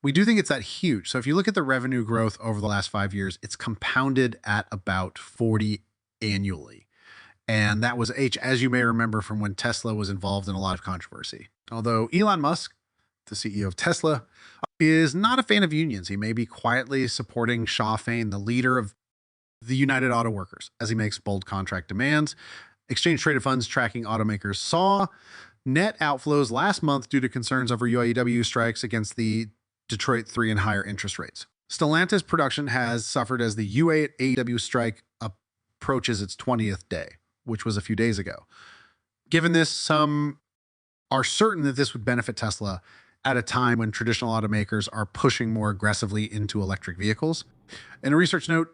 We do think it's that huge. So if you look at the revenue growth over the last 5 years, it's compounded at about 40 annually. And that was as you may remember from when Tesla was involved in a lot of controversy. Although Elon Musk, the CEO of Tesla, is not a fan of unions. He may be quietly supporting Shaw Fain, the leader of the United Auto Workers, as he makes bold contract demands. Exchange traded funds tracking automakers saw net outflows last month due to concerns over UAW strikes against the Detroit 3 and higher interest rates. Stellantis production has suffered as the UAW strike approaches its 20th day, which was a few days ago. Given this, some are certain that this would benefit Tesla at a time when traditional automakers are pushing more aggressively into electric vehicles. In a research note,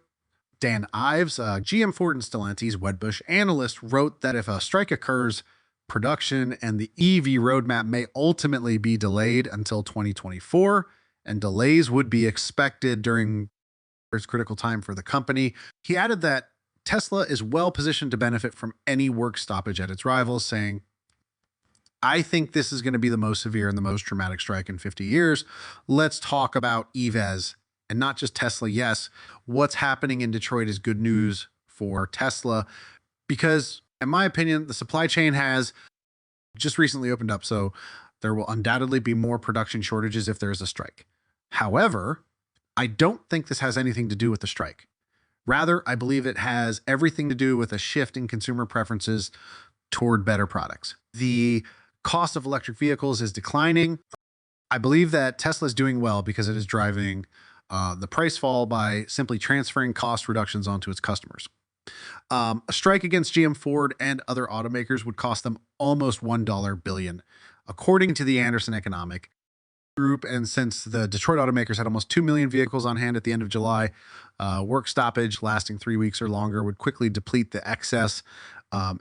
Dan Ives, a GM Ford and Stellantis Wedbush analyst, wrote that if a strike occurs, production and the EV roadmap may ultimately be delayed until 2024, and delays would be expected during this critical time for the company. He added that Tesla is well positioned to benefit from any work stoppage at its rivals, saying, I think this is going to be the most severe and the most dramatic strike in 50 years. Let's talk about EVs and not just Tesla. Yes, what's happening in Detroit is good news for Tesla because, in my opinion, the supply chain has just recently opened up. So there will undoubtedly be more production shortages if there is a strike. However, I don't think this has anything to do with the strike. Rather, I believe it has everything to do with a shift in consumer preferences toward better products. The cost of electric vehicles is declining. I believe that Tesla is doing well because it is driving the price fall by simply transferring cost reductions onto its customers. A strike against GM Ford and other automakers would cost them almost $1 billion, according to the Anderson Economic Group. And since the Detroit automakers had almost 2 million vehicles on hand at the end of July, work stoppage lasting 3 weeks or longer would quickly deplete the excess.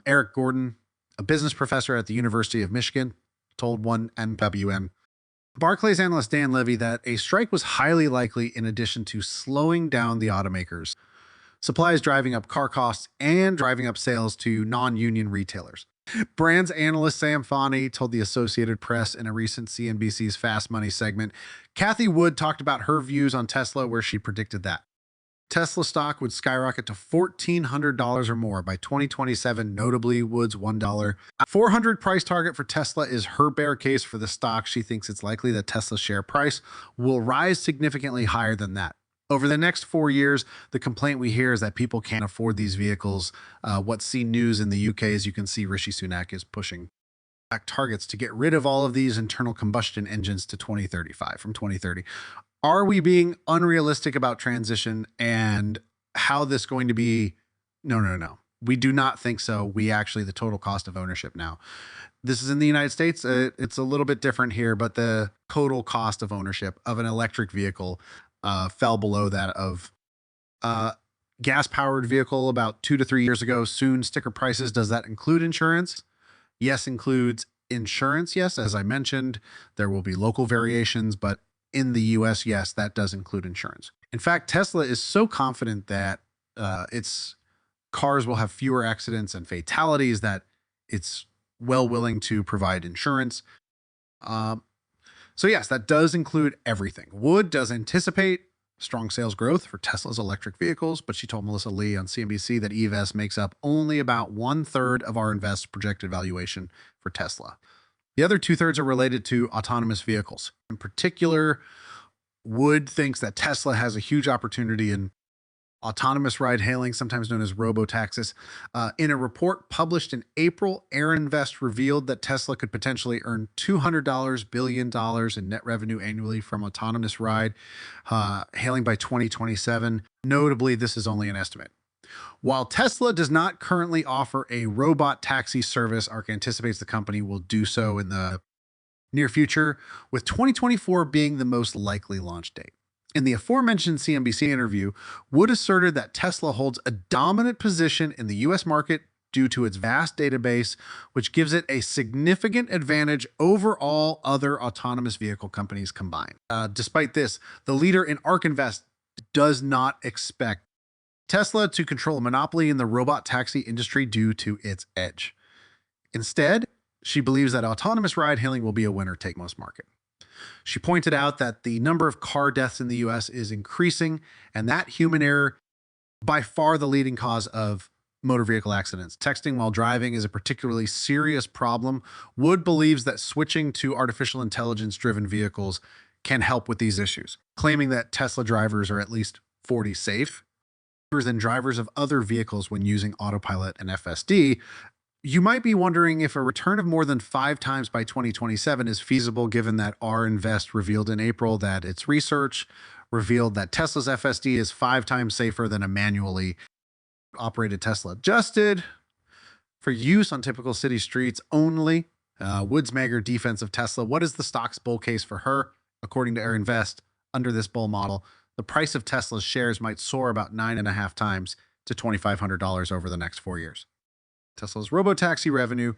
Eric Gordon, a business professor at the University of Michigan, told 1MWM. Barclays analyst Dan Levy that a strike was highly likely in addition to slowing down the automakers. Supply is driving up car costs and driving up sales to non-union retailers. Brands analyst Sam Fani told the Associated Press in a recent CNBC's Fast Money segment, Cathie Wood talked about her views on Tesla where she predicted that Tesla stock would skyrocket to $1,400 or more by 2027, notably Wood's $1. $400 price target for Tesla is her bear case for the stock. She thinks it's likely that Tesla's share price will rise significantly higher than that. Over the next 4 years, the complaint we hear is that people can't afford these vehicles. What's seen news in the UK, as you can see, Rishi Sunak is pushing back targets to get rid of all of these internal combustion engines to 2035 from 2030. Are we being unrealistic about transition and how this going to be? No. We do not think so. We actually, the total cost of ownership now. This is in the United States. It's a little bit different here, but the total cost of ownership of an electric vehicle fell below that of gas-powered vehicle about 2 to 3 years ago. Soon, sticker prices. Does that include insurance? Yes, includes insurance. Yes, as I mentioned, there will be local variations, but in the US, yes, that does include insurance. In fact, Tesla is so confident that its cars will have fewer accidents and fatalities that it's well willing to provide insurance. So yes, that does include everything. Wood does anticipate strong sales growth for Tesla's electric vehicles, but she told Melissa Lee on CNBC that EVs makes up only about 1/3 of our invest projected valuation for Tesla. The other 2/3 are related to autonomous vehicles. In particular, Wood thinks that Tesla has a huge opportunity in autonomous ride hailing, sometimes known as robo-taxis. In a report published in April, Aaron Invest revealed that Tesla could potentially earn $200 billion in net revenue annually from autonomous ride hailing by 2027. Notably, this is only an estimate. While Tesla does not currently offer a robot taxi service, ARK anticipates the company will do so in the near future, with 2024 being the most likely launch date. In the aforementioned CNBC interview, Wood asserted that Tesla holds a dominant position in the US market due to its vast database, which gives it a significant advantage over all other autonomous vehicle companies combined. Despite this, the leader in ARK Invest does not expect Tesla to control a monopoly in the robot taxi industry due to its edge. Instead, she believes that autonomous ride hailing will be a winner-take-most market. She pointed out that the number of car deaths in the US is increasing, and that human error by far the leading cause of motor vehicle accidents. Texting while driving is a particularly serious problem. Wood believes that switching to artificial intelligence driven vehicles can help with these issues, claiming that Tesla drivers are at least 40 safe than drivers of other vehicles when using autopilot and FSD. You might be wondering if a return of more than 5 times by 2027 is feasible, given that R Invest revealed in April that its research revealed that Tesla's FSD is 5 times safer than a manually operated Tesla, adjusted for use on typical city streets only. Wood's mager defense of Tesla. What is the stock's bull case for her? According to Air Invest, under this bull model, the price of Tesla's shares might soar about 9.5 times to $2,500 over the next 4 years. Tesla's robotaxi revenue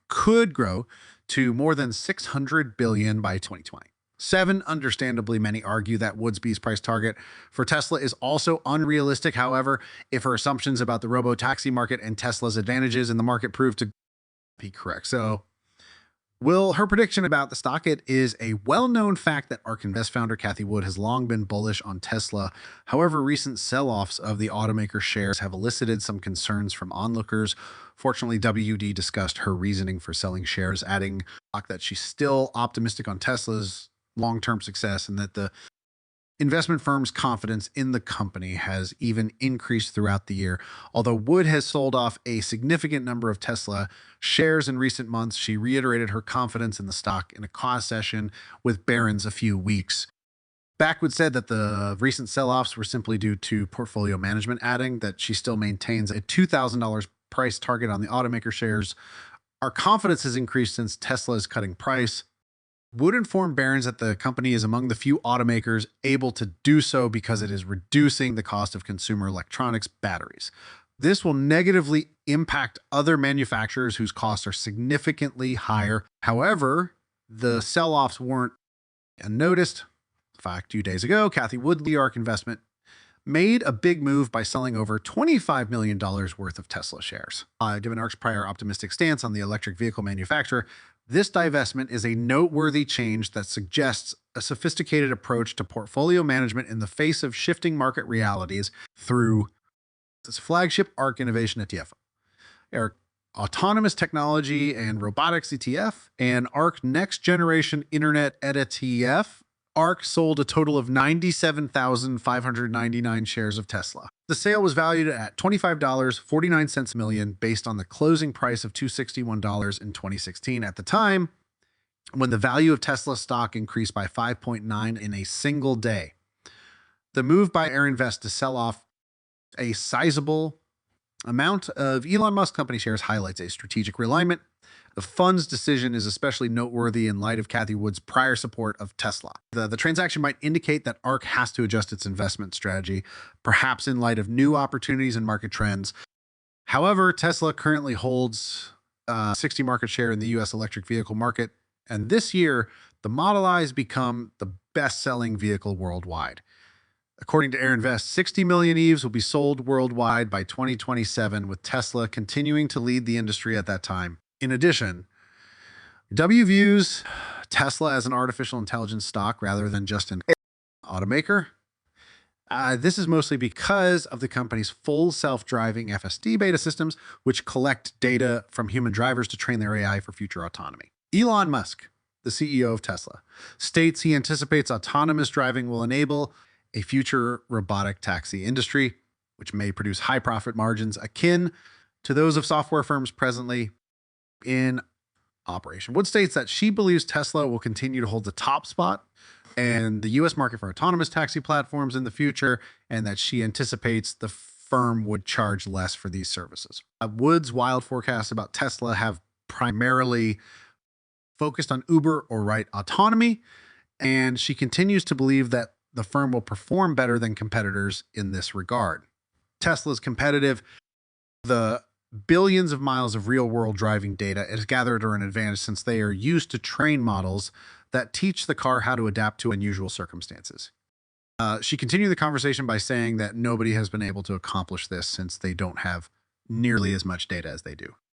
could grow to more than $600 billion by 2020. Understandably, many argue that Woodsby's price target for Tesla is also unrealistic. However, if her assumptions about the robotaxi market and Tesla's advantages in the market prove to be correct. So, her prediction about the stock, it is a well-known fact that ARK Invest founder Cathie Wood has long been bullish on Tesla. However, recent sell-offs of the automaker shares have elicited some concerns from onlookers. Fortunately, WD discussed her reasoning for selling shares, adding that she's still optimistic on Tesla's long-term success and that the investment firm's confidence in the company has even increased throughout the year. Although Wood has sold off a significant number of Tesla shares in recent months, she reiterated her confidence in the stock in a call session with Barron's a few weeks back. Wood said that the recent sell-offs were simply due to portfolio management, adding that she still maintains a $2,000 price target on the automaker shares. Our confidence has increased since Tesla is cutting price. Wood informed Barron's that the company is among the few automakers able to do so because it is reducing the cost of consumer electronics batteries. This will negatively impact other manufacturers whose costs are significantly higher. However, the sell-offs weren't unnoticed. In fact, 2 days ago, Cathie Wood, the ARK Investment, made a big move by selling over $25 million worth of Tesla shares. Given ARK's prior optimistic stance on the electric vehicle manufacturer, this divestment is a noteworthy change that suggests a sophisticated approach to portfolio management in the face of shifting market realities through its flagship ARK Innovation ETF, ARK Autonomous Technology and Robotics ETF, and ARK Next Generation Internet ETF. ARK sold a total of 97,599 shares of Tesla. The sale was valued at $25.49 million based on the closing price of $261 in 2016. At the time, when the value of Tesla stock increased by 5.9 in a single day. The move by Air Invest to sell off a sizable amount of Elon Musk company shares highlights a strategic realignment. The fund's decision is especially noteworthy in light of Cathie Wood's prior support of Tesla. The transaction might indicate that ARK has to adjust its investment strategy, perhaps in light of new opportunities and market trends. However, Tesla currently holds 60% market share in the US electric vehicle market, and this year, the Model I has become the best-selling vehicle worldwide. According to Air Invest, 60 million EVs will be sold worldwide by 2027, with Tesla continuing to lead the industry at that time. In addition, W views Tesla as an artificial intelligence stock rather than just an automaker. This is mostly because of the company's full self-driving FSD beta systems, which collect data from human drivers to train their AI for future autonomy. Elon Musk, the CEO of Tesla, states he anticipates autonomous driving will enable a future robotic taxi industry, which may produce high profit margins akin to those of software firms presently in operation. Wood states that she believes Tesla will continue to hold the top spot and the US market for autonomous taxi platforms in the future, and that she anticipates the firm would charge less for these services. Wood's wild forecasts about Tesla have primarily focused on Uber or Right autonomy, and she continues to believe that the firm will perform better than competitors in this regard. Tesla's competitive. The billions of miles of real-world driving data is gathered are an advantage since they are used to train models that teach the car how to adapt to unusual circumstances. She continued the conversation by saying that nobody has been able to accomplish this since they don't have nearly as much data as they do.